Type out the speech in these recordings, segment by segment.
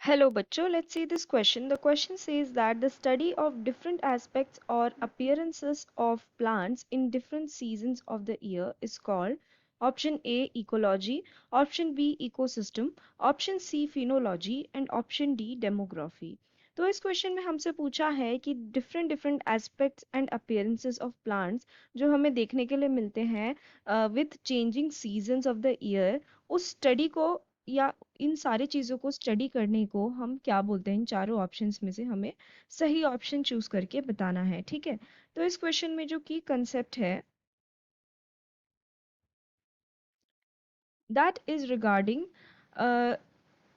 Hello, bachcho. Let's see this question. The question says that the study of different aspects or appearances of plants in different seasons of the year is called option A ecology, option B ecosystem, option C phenology and option D demography. तो इस question में हमसे पूछा है कि different different aspects and appearances of plants जो हमें देखने के लिए मिलते हैं with changing seasons of the year, उस स्टडी को या इन सारी चीज़ों को स्टडी करने को हम क्या बोलते हैं। इन चारों ऑप्शंस में से हमें सही ऑप्शन चूज करके बताना है, ठीक है। तो इस क्वेश्चन में जो की कंसेप्ट है that is regarding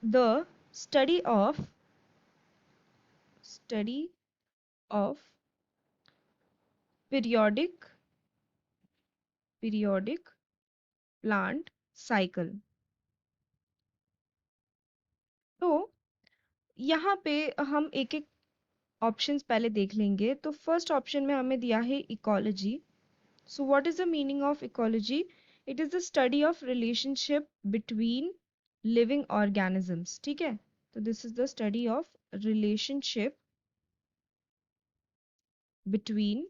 the study of study of periodic periodic plant cycle. तो यहाँ पे हम एक एक ऑप्शंस पहले देख लेंगे। तो फर्स्ट ऑप्शन में हमें दिया है ecology. So what is the meaning of ecology? It is the study of relationship between living organisms. ठीक है, तो this is the study of relationship between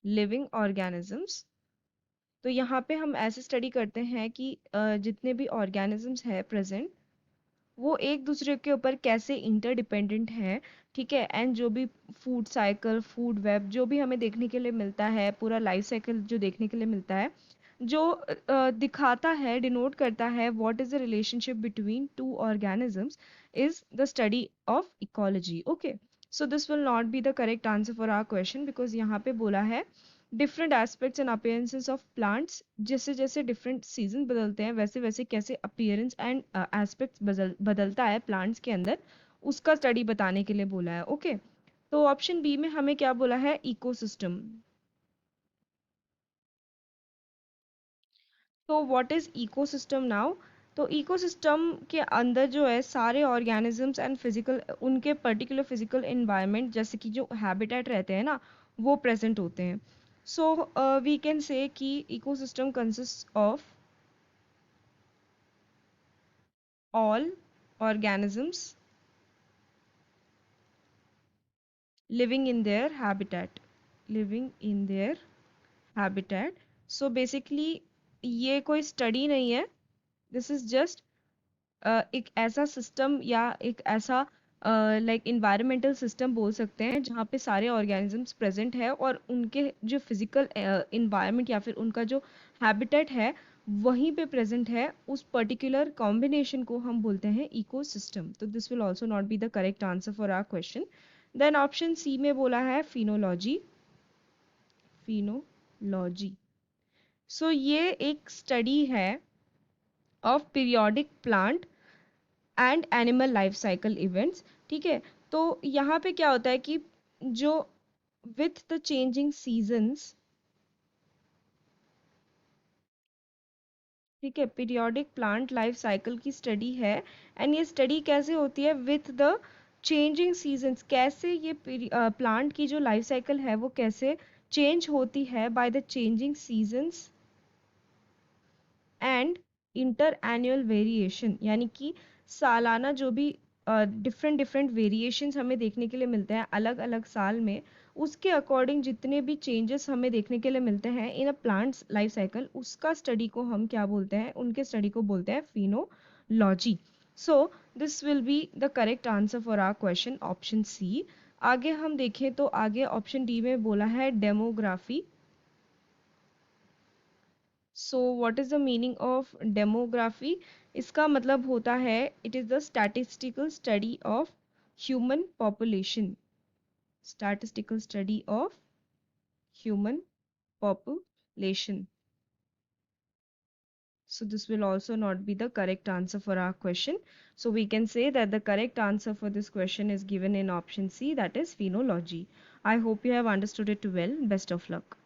living organisms. तो यहाँ पे हम ऐसे स्टडी करते हैं कि जितने भी ऑर्गेनिजम्स है प्रेजेंट, वो एक दूसरे के ऊपर कैसे इंटरडिपेंडेंट हैं, ठीक है। एंड जो भी फूड साइकिल, फूड वेब जो भी हमें देखने के लिए मिलता है, पूरा लाइफ साइकिल जो देखने के लिए मिलता है, जो दिखाता है, डिनोट करता है what is the relationship between two organisms, is the study of ecology. Okay, so this will not be the correct answer for our question, because यहाँ पे बोला है different aspects and appearances of plants. जैसे जैसे different season बदलते हैं वैसे वैसे कैसे अपीयरेंस एंड एस्पेक्ट्स बदलता है प्लांट्स के अंदर, उसका स्टडी बताने के लिए बोला है। ओके, तो ऑप्शन बी में हमें क्या बोला है, इकोसिस्टम। तो व्हाट इज इकोसिस्टम नाउ? तो इकोसिस्टम के अंदर जो है सारे ऑर्गेनिजम्स एंड फिजिकल, उनके पर्टिकुलर फिजिकल एनवायरनमेंट जैसे कि जो हैबिटेट रहते हैं ना, वो प्रेजेंट होते हैं। सो वी कैन से कि ecosystem consist of all organisms living in their habitat, living in their habitat. So basically ये कोई स्टडी नहीं है, दिस इज जस्ट एक ऐसा सिस्टम या एक ऐसा लाइक इन्वायरमेंटल सिस्टम बोल सकते हैं जहाँ पे सारे ऑर्गेनिजम्स प्रेजेंट है और उनके जो फिजिकल इन्वायरमेंट या फिर उनका जो हैबिटेट है वहीं पे प्रेजेंट है। उस पर्टिकुलर कॉम्बिनेशन को हम बोलते हैं इकोसिस्टम। तो this will also not be the correct answer for our question. Then option C में बोला है फिनोलॉजी, फिनोलॉजी। सो ये एक स्टडी है of periodic plant and animal life cycle events, ठीक है। तो यहाँ पे क्या होता है कि जो विथ द चेंजिंग सीजन्स, ठीक है, पीरियोडिक प्लांट लाइफ साइकिल की स्टडी है। एंड ये स्टडी कैसे होती है, विथ द चेंजिंग सीजन्स, कैसे ये प्लांट की जो लाइफ साइकिल है वो कैसे चेंज होती है by the changing seasons and inter annual variation, यानी कि सालाना जो भी डिफरेंट डिफरेंट वेरिएशंस हमें देखने के लिए मिलते हैं अलग अलग साल में, उसके अकॉर्डिंग जितने भी चेंजेस हमें देखने के लिए मिलते हैं इन अ प्लांट्स लाइफ साइकिल, उसका स्टडी को हम क्या बोलते हैं, उनके स्टडी को बोलते हैं phenology. So this will be the correct answer for our question option C. आगे हम देखें तो आगे ऑप्शन डी में बोला है demography. So what is the meaning of demography? इसका मतलब होता है it is the statistical study of human population, statistical study of human population. So this will also not be the correct answer for our question. So we can say that the correct answer for this question is given in option C, that is phenology. I hope you have understood it well. Best of luck.